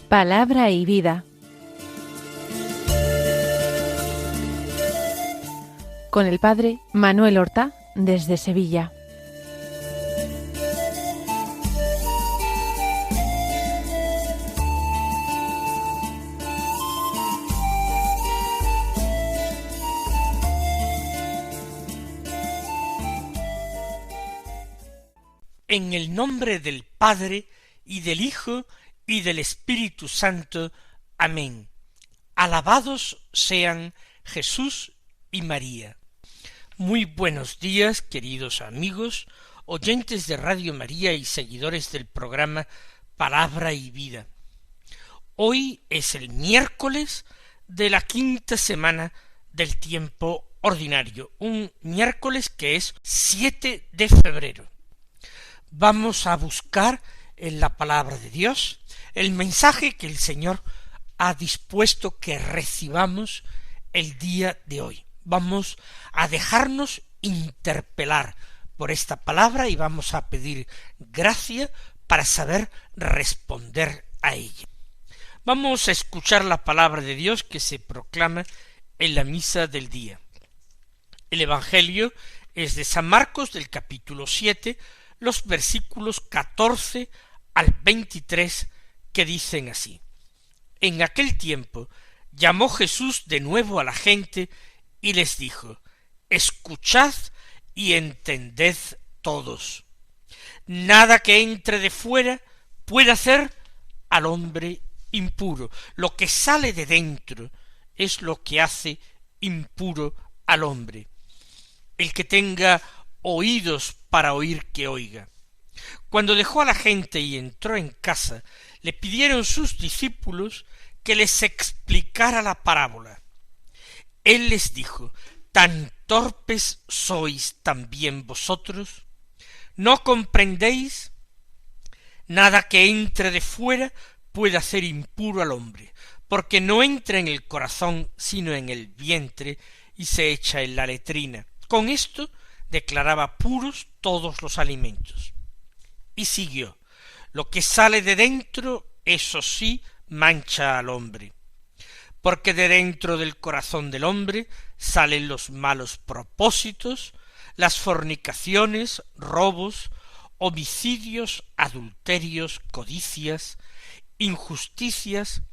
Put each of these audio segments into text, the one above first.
Palabra y vida. Con el padre Manuel Horta, desde Sevilla. En el nombre del Padre, y del Hijo, y del Espíritu Santo. Amén. Alabados sean Jesús y María. Muy buenos días, queridos amigos, oyentes de Radio María y seguidores del programa Palabra y Vida. Hoy es el miércoles de la quinta semana del tiempo ordinario, un miércoles que es 7 de febrero. Vamos a buscar en la palabra de Dios el mensaje que el Señor ha dispuesto que recibamos el día de hoy. Vamos a dejarnos interpelar por esta palabra y vamos a pedir gracia para saber responder a ella. Vamos a escuchar la palabra de Dios que se proclama en la misa del día. El Evangelio es de San Marcos, del capítulo 7, los versículos 14 al 23, que dicen así: En aquel tiempo llamó Jesús de nuevo a la gente y les dijo: Escuchad y entended todos. Nada que entre de fuera puede hacer al hombre impuro. Lo que sale de dentro es lo que hace impuro al hombre. El que tenga oídos para oír, que oiga. Cuando dejó a la gente y entró en casa, le pidieron sus discípulos que les explicara la parábola. Él les dijo: ¿Tan torpes sois también vosotros? ¿No comprendéis? Nada que entre de fuera puede hacer impuro al hombre, porque no entra en el corazón sino en el vientre y se echa en la letrina. Con esto declaraba puros todos los alimentos. Y siguió: Lo que sale de dentro, eso sí, mancha al hombre, porque de dentro del corazón del hombre salen los malos propósitos, las fornicaciones, robos, homicidios, adulterios, codicias, injusticias,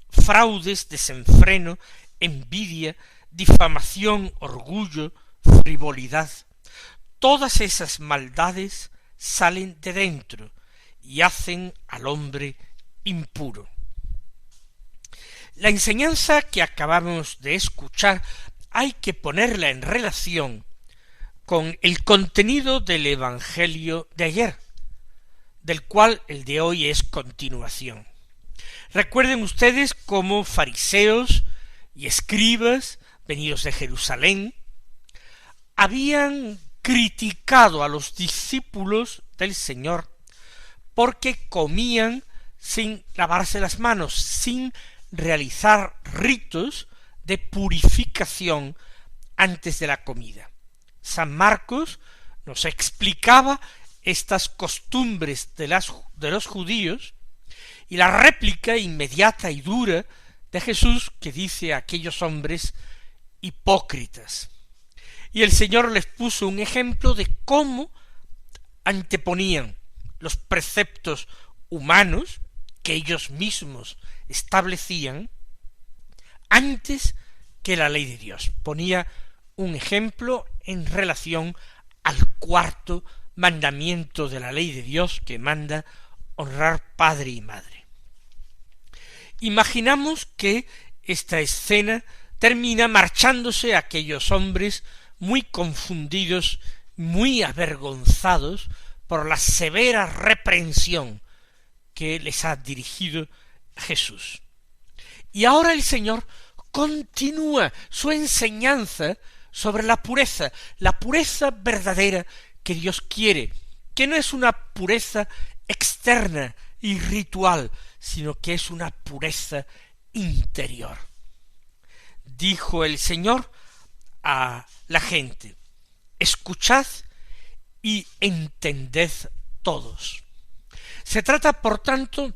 fraudes, desenfreno, envidia, difamación, orgullo, frivolidad. Todas esas maldades salen de dentro y hacen al hombre impuro. La enseñanza que acabamos de escuchar hay que ponerla en relación con el contenido del Evangelio de ayer, del cual el de hoy es continuación. Recuerden ustedes cómo fariseos y escribas venidos de Jerusalén habían criticado a los discípulos del Señor porque comían sin lavarse las manos, sin realizar ritos de purificación antes de la comida. San Marcos nos explicaba estas costumbres de los judíos y la réplica inmediata y dura de Jesús, que dice a aquellos hombres hipócritas. Y el Señor les puso un ejemplo de cómo anteponían los preceptos humanos que ellos mismos establecían antes que la ley de Dios. Ponía un ejemplo en relación al cuarto mandamiento de la ley de Dios, que manda honrar padre y madre. Imaginamos que esta escena termina marchándose aquellos hombres muy confundidos, muy avergonzados por la severa reprensión que les ha dirigido Jesús. Y ahora el Señor continúa su enseñanza sobre la pureza verdadera que Dios quiere, que no es una pureza externa y ritual, sino que es una pureza interior. dijo el Señor a la gente: escuchad y entended todos. Se trata, por tanto,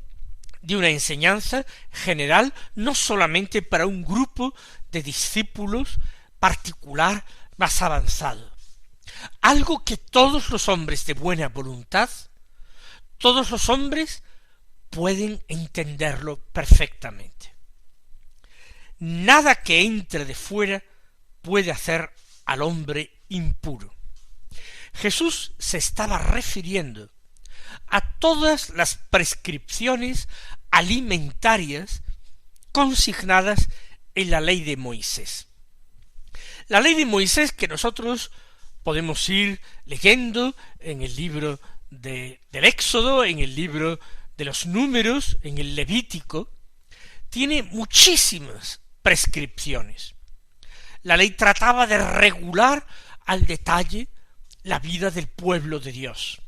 de una enseñanza general, no solamente para un grupo de discípulos particular más avanzado, algo que todos los hombres de buena voluntad, todos los hombres pueden entenderlo perfectamente. Nada que entre de fuera puede hacer al hombre impuro. Jesús se estaba refiriendo a todas las prescripciones alimentarias consignadas en la ley de Moisés. La ley de Moisés, que nosotros podemos ir leyendo en el libro del Éxodo, en el libro de los Números, en el Levítico, tiene muchísimas prescripciones. La ley trataba de regular al detalle la vida del pueblo de Dios.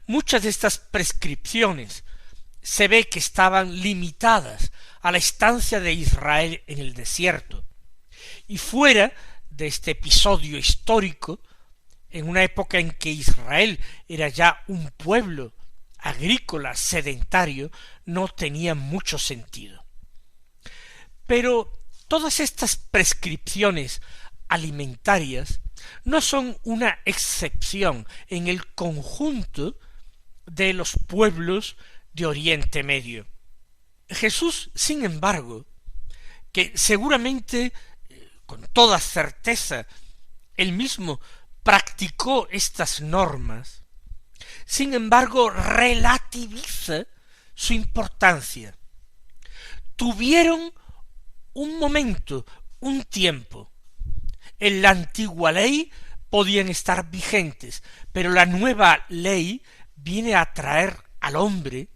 Muchas de estas prescripciones se ve que estaban limitadas a la estancia de Israel en el desierto, y fuera de este episodio histórico, en una época en que Israel era ya un pueblo agrícola sedentario, no tenía mucho sentido. Pero todas estas prescripciones alimentarias no son una excepción en el conjunto de los pueblos de Oriente Medio. Jesús, sin embargo, que seguramente, con toda certeza, él mismo practicó estas normas, sin embargo relativiza su importancia. Tuvieron un momento, un tiempo. En la antigua ley podían estar vigentes, pero la nueva ley viene a traer al hombre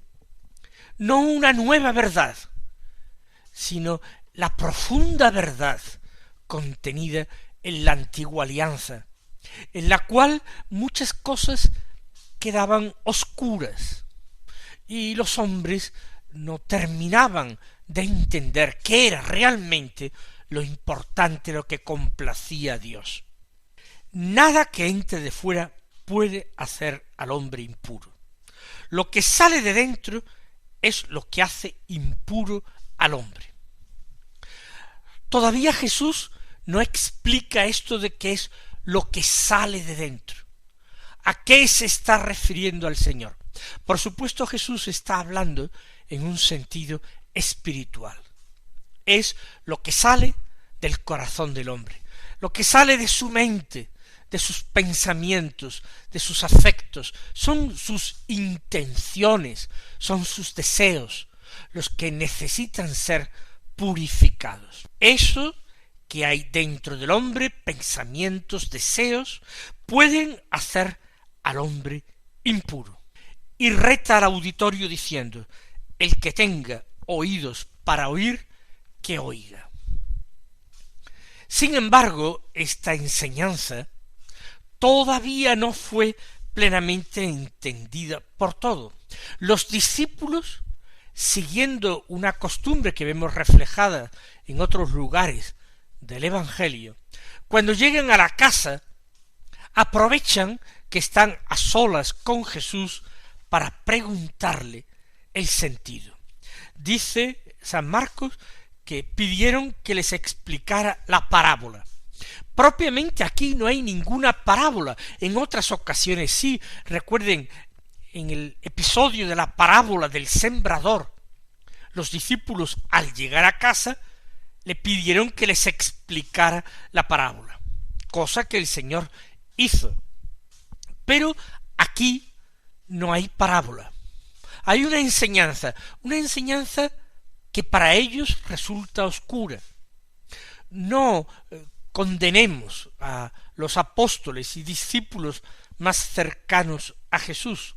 no una nueva verdad, sino la profunda verdad contenida en la antigua alianza, en la cual muchas cosas quedaban oscuras y los hombres no terminaban de entender qué era realmente lo importante, lo que complacía a Dios. Nada que entre de fuera puede hacer al hombre impuro. Lo que sale de dentro es lo que hace impuro al hombre. Todavía Jesús no explica esto de qué es lo que sale de dentro. ¿A qué se está refiriendo al Señor? Por supuesto, Jesús está hablando en un sentido espiritual. Es lo que sale del corazón del hombre, lo que sale de su mente, de sus pensamientos, de sus afectos, son sus intenciones, son sus deseos, los que necesitan ser purificados. Eso que hay dentro del hombre, pensamientos, deseos, pueden hacer al hombre impuro. Y reta al auditorio diciendo: el que tenga oídos para oír, que oiga. Sin embargo, esta enseñanza todavía no fue plenamente entendida por todo. Los discípulos, siguiendo una costumbre que vemos reflejada en otros lugares del Evangelio, cuando llegan a la casa, aprovechan que están a solas con Jesús para preguntarle el sentido. Dice San Marcos que pidieron que les explicara la parábola. Propiamente aquí no hay ninguna parábola. En otras ocasiones sí. Recuerden, en el episodio de la parábola del sembrador, los discípulos, al llegar a casa, le pidieron que les explicara la parábola, cosa que el Señor hizo. Pero aquí no hay parábola. Hay una enseñanza que para ellos resulta oscura. No condenemos a los apóstoles y discípulos más cercanos a Jesús.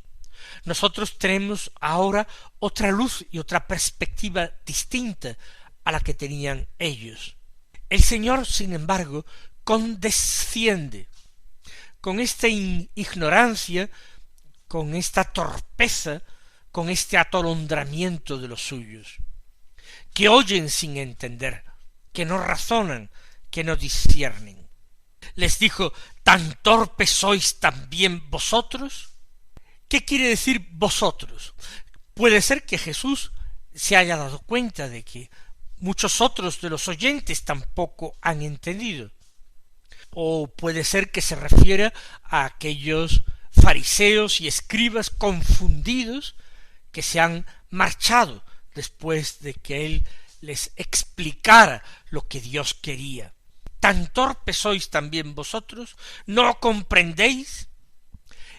Nosotros tenemos ahora otra luz y otra perspectiva distinta a la que tenían ellos. El Señor, sin embargo, condesciende con esta ignorancia, con esta torpeza, con este atolondramiento de los suyos, que oyen sin entender, que no razonan, que no disciernen. Les dijo: ¿tan torpes sois también vosotros? ¿Qué quiere decir vosotros? Puede ser que Jesús se haya dado cuenta de que muchos otros de los oyentes tampoco han entendido. O puede ser que se refiera a aquellos fariseos y escribas confundidos que se han marchado después de que él les explicara lo que Dios quería. ¿Tan torpes sois también vosotros? ¿No comprendéis?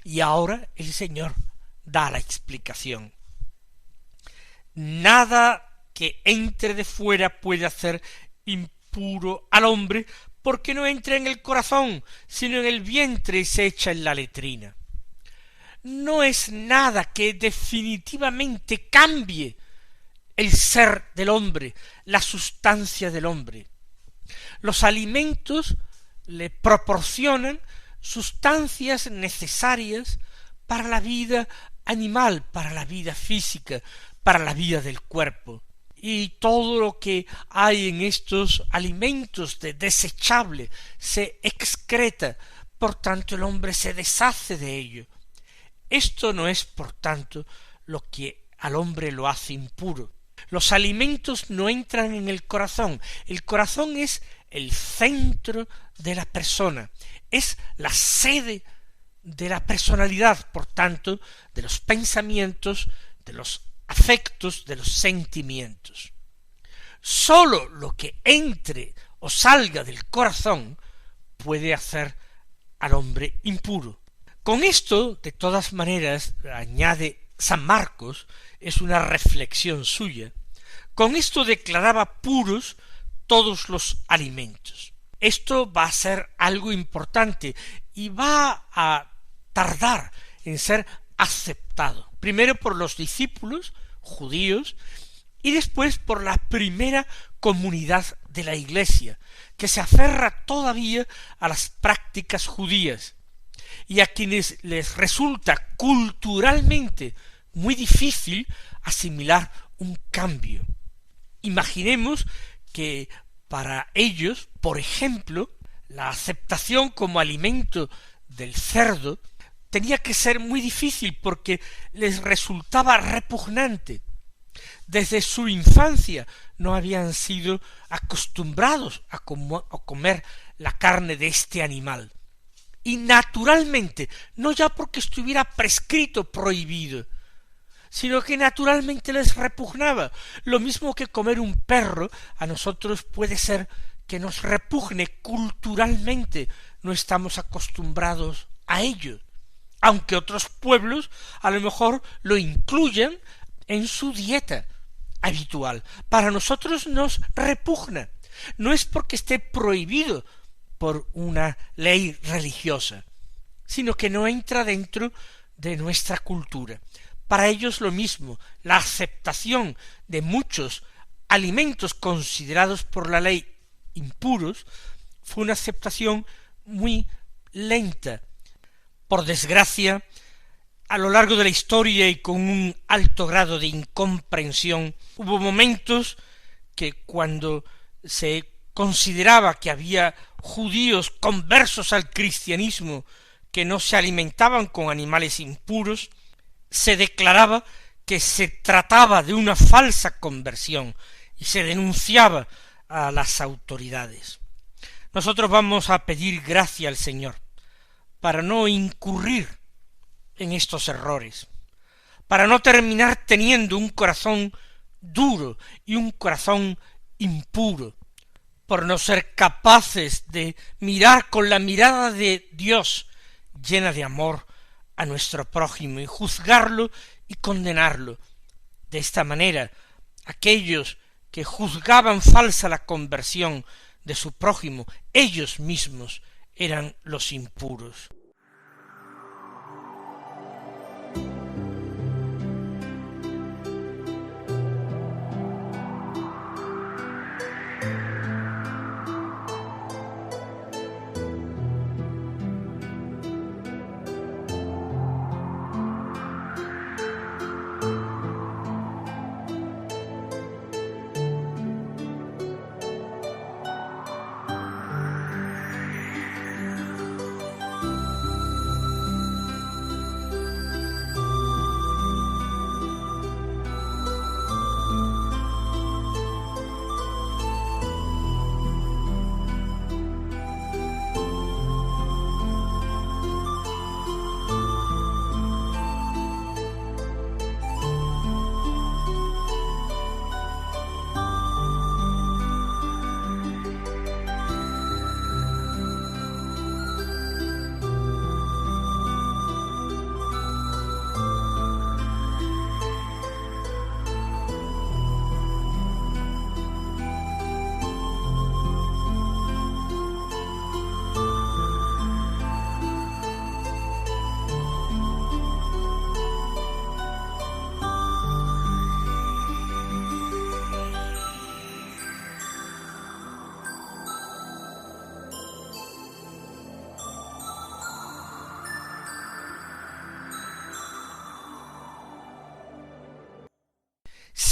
Y ahora el Señor da la explicación. Nada que entre de fuera puede hacer impuro al hombre, porque no entra en el corazón, sino en el vientre y se echa en la letrina. No es nada que definitivamente cambie el ser del hombre, la sustancia del hombre. Los alimentos le proporcionan sustancias necesarias para la vida animal, para la vida física, para la vida del cuerpo. Y todo lo que hay en estos alimentos de desechable se excreta, por tanto el hombre se deshace de ello. Esto no es, por tanto, lo que al hombre lo hace impuro. Los alimentos no entran en el corazón. El corazón es el centro de la persona, es la sede de la personalidad, por tanto, de los pensamientos, de los afectos, de los sentimientos. Sólo lo que entre o salga del corazón puede hacer al hombre impuro. Con esto, de todas maneras, añade San Marcos, es una reflexión suya, con esto declaraba puros todos los alimentos. Esto va a ser algo importante y va a tardar en ser aceptado, primero por los discípulos judíos y después por la primera comunidad de la Iglesia, que se aferra todavía a las prácticas judías y a quienes les resulta culturalmente muy difícil asimilar un cambio. Imaginemos que para ellos, por ejemplo, la aceptación como alimento del cerdo tenía que ser muy difícil porque les resultaba repugnante. Desde su infancia no habían sido acostumbrados a comer la carne de este animal. Y naturalmente, no ya porque estuviera prescrito, prohibido, sino que naturalmente les repugnaba. Lo mismo que comer un perro, a nosotros puede ser que nos repugne culturalmente, no estamos acostumbrados a ello, aunque otros pueblos a lo mejor lo incluyan en su dieta habitual. Para nosotros nos repugna, no es porque esté prohibido por una ley religiosa, sino que no entra dentro de nuestra cultura. Para ellos lo mismo, la aceptación de muchos alimentos considerados por la ley impuros fue una aceptación muy lenta. Por desgracia, a lo largo de la historia y con un alto grado de incomprensión, hubo momentos que cuando se consideraba que había judíos conversos al cristianismo que no se alimentaban con animales impuros, se declaraba que se trataba de una falsa conversión y se denunciaba a las autoridades. Nosotros vamos a pedir gracia al Señor para no incurrir en estos errores, para no terminar teniendo un corazón duro y un corazón impuro, por no ser capaces de mirar con la mirada de Dios llena de amor a nuestro prójimo y juzgarlo y condenarlo. De esta manera, aquellos que juzgaban falsa la conversión de su prójimo, ellos mismos eran los impuros.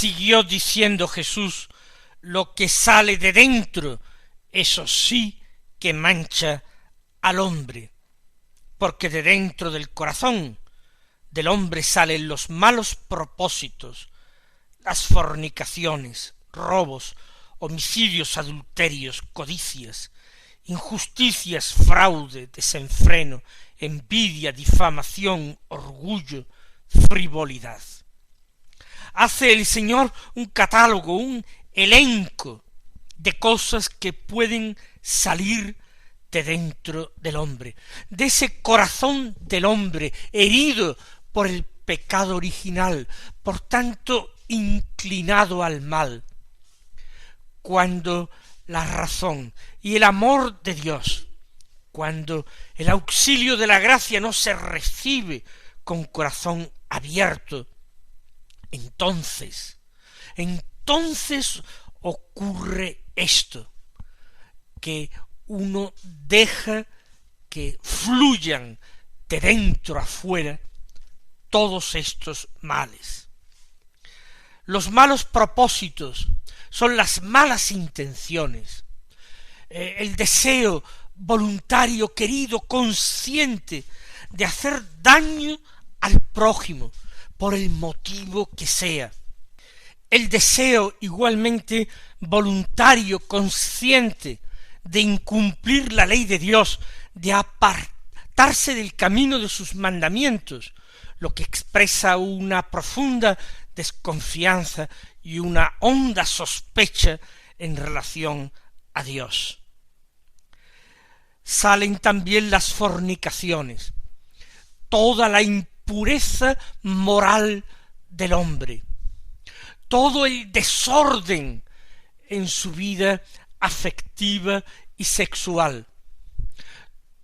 siguió diciendo Jesús, lo que sale de dentro, eso sí que mancha al hombre, porque de dentro del corazón del hombre salen los malos propósitos, las fornicaciones, robos, homicidios, adulterios, codicias, injusticias, fraude, desenfreno, envidia, difamación, orgullo, frivolidad. Hace el Señor un catálogo, un elenco de cosas que pueden salir de dentro del hombre, de ese corazón del hombre herido por el pecado original, por tanto inclinado al mal. Cuando la razón y el amor de Dios, cuando el auxilio de la gracia no se recibe con corazón abierto, entonces ocurre esto, que uno deja que fluyan de dentro a fuera todos estos males. Los malos propósitos son las malas intenciones, el deseo voluntario, querido, consciente de hacer daño al prójimo por el motivo que sea. El deseo igualmente voluntario, consciente de incumplir la ley de Dios, de apartarse del camino de sus mandamientos, lo que expresa una profunda desconfianza y una honda sospecha en relación a Dios. Salen también las fornicaciones, toda la impureza moral del hombre, todo el desorden en su vida afectiva y sexual,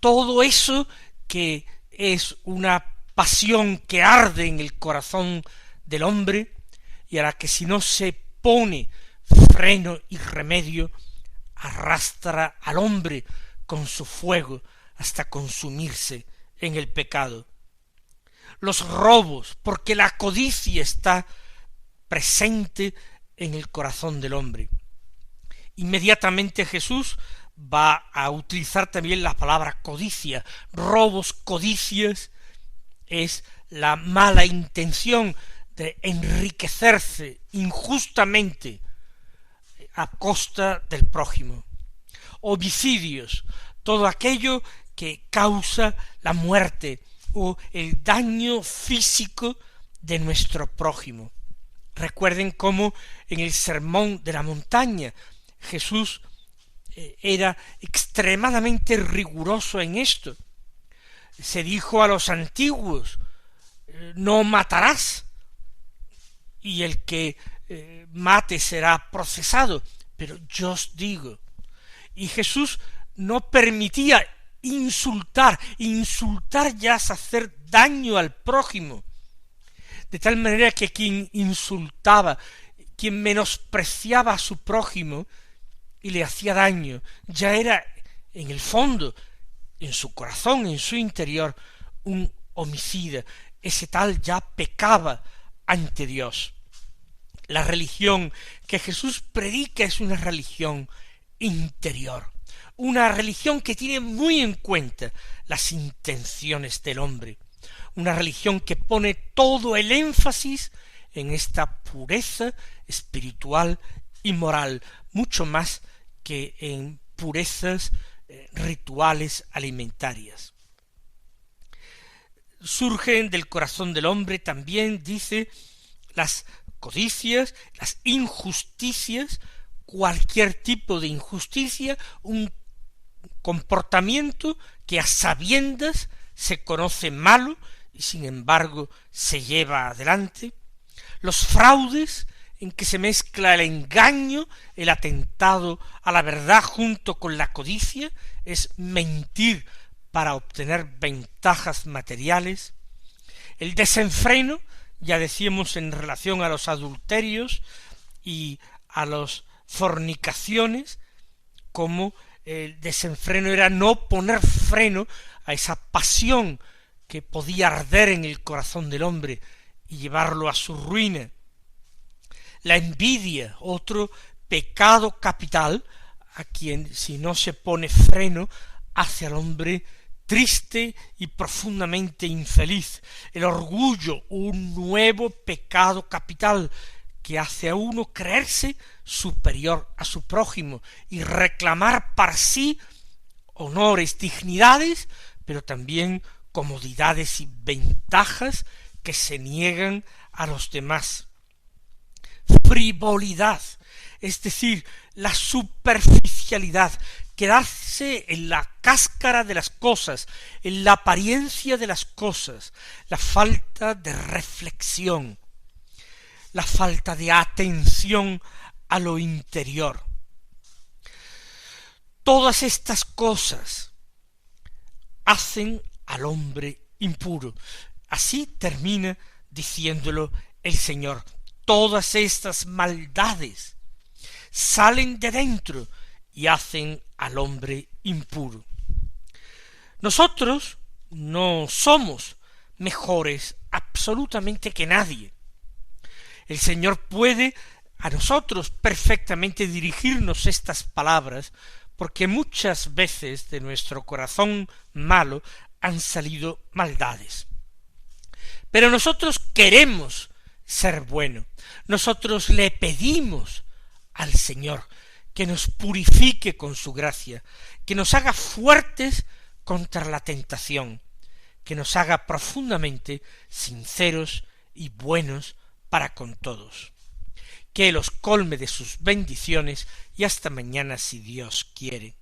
todo eso que es una pasión que arde en el corazón del hombre y a la que si no se pone freno y remedio, arrastra al hombre con su fuego hasta consumirse en el pecado. Los robos, porque la codicia está presente en el corazón del hombre. Inmediatamente Jesús va a utilizar también la palabra codicia. Robos, codicias, es la mala intención de enriquecerse injustamente a costa del prójimo. Homicidios, todo aquello que causa la muerte o el daño físico de nuestro prójimo. Recuerden cómo en el Sermón de la Montaña Jesús era extremadamente riguroso en esto. Se dijo a los antiguos, no matarás, y el que mate será procesado, pero yo os digo. Y Jesús no permitía insultar ya es hacer daño al prójimo, de tal manera que quien insultaba, quien menospreciaba a su prójimo y le hacía daño, ya era en el fondo, en su corazón, en su interior, un homicida. Ese tal ya pecaba ante Dios. La religión que Jesús predica es una religión interior, una religión que tiene muy en cuenta las intenciones del hombre, una religión que pone todo el énfasis en esta pureza espiritual y moral, mucho más que en purezas rituales alimentarias. Surgen del corazón del hombre también, dice, las codicias, las injusticias, cualquier tipo de injusticia, un comportamiento que a sabiendas se conoce malo y sin embargo se lleva adelante, los fraudes en que se mezcla el engaño, el atentado a la verdad junto con la codicia, es mentir para obtener ventajas materiales, el desenfreno, ya decíamos en relación a los adulterios y a las fornicaciones, como el desenfreno era no poner freno a esa pasión que podía arder en el corazón del hombre y llevarlo a su ruina. La envidia, otro pecado capital, a quien si no se pone freno hace al hombre triste y profundamente infeliz. El orgullo, un nuevo pecado capital que hace a uno creerse superior a su prójimo y reclamar para sí honores, dignidades, pero también comodidades y ventajas que se niegan a los demás. Frivolidad, es decir, la superficialidad, quedarse en la cáscara de las cosas, en la apariencia de las cosas, la falta de reflexión, la falta de atención a lo interior. Todas estas cosas hacen al hombre impuro. Así termina diciéndolo el Señor. Todas estas maldades salen de dentro y hacen al hombre impuro. Nosotros no somos mejores absolutamente que nadie. El Señor puede a nosotros perfectamente dirigirnos estas palabras, porque muchas veces de nuestro corazón malo han salido maldades. Pero nosotros queremos ser buenos. Nosotros le pedimos al Señor que nos purifique con su gracia, que nos haga fuertes contra la tentación, que nos haga profundamente sinceros y buenos para con todos. Que los colme de sus bendiciones y hasta mañana si Dios quiere.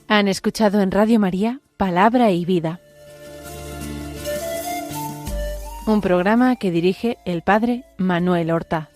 Han escuchado en Radio María Palabra y Vida, un programa que dirige el Padre Manuel Horta.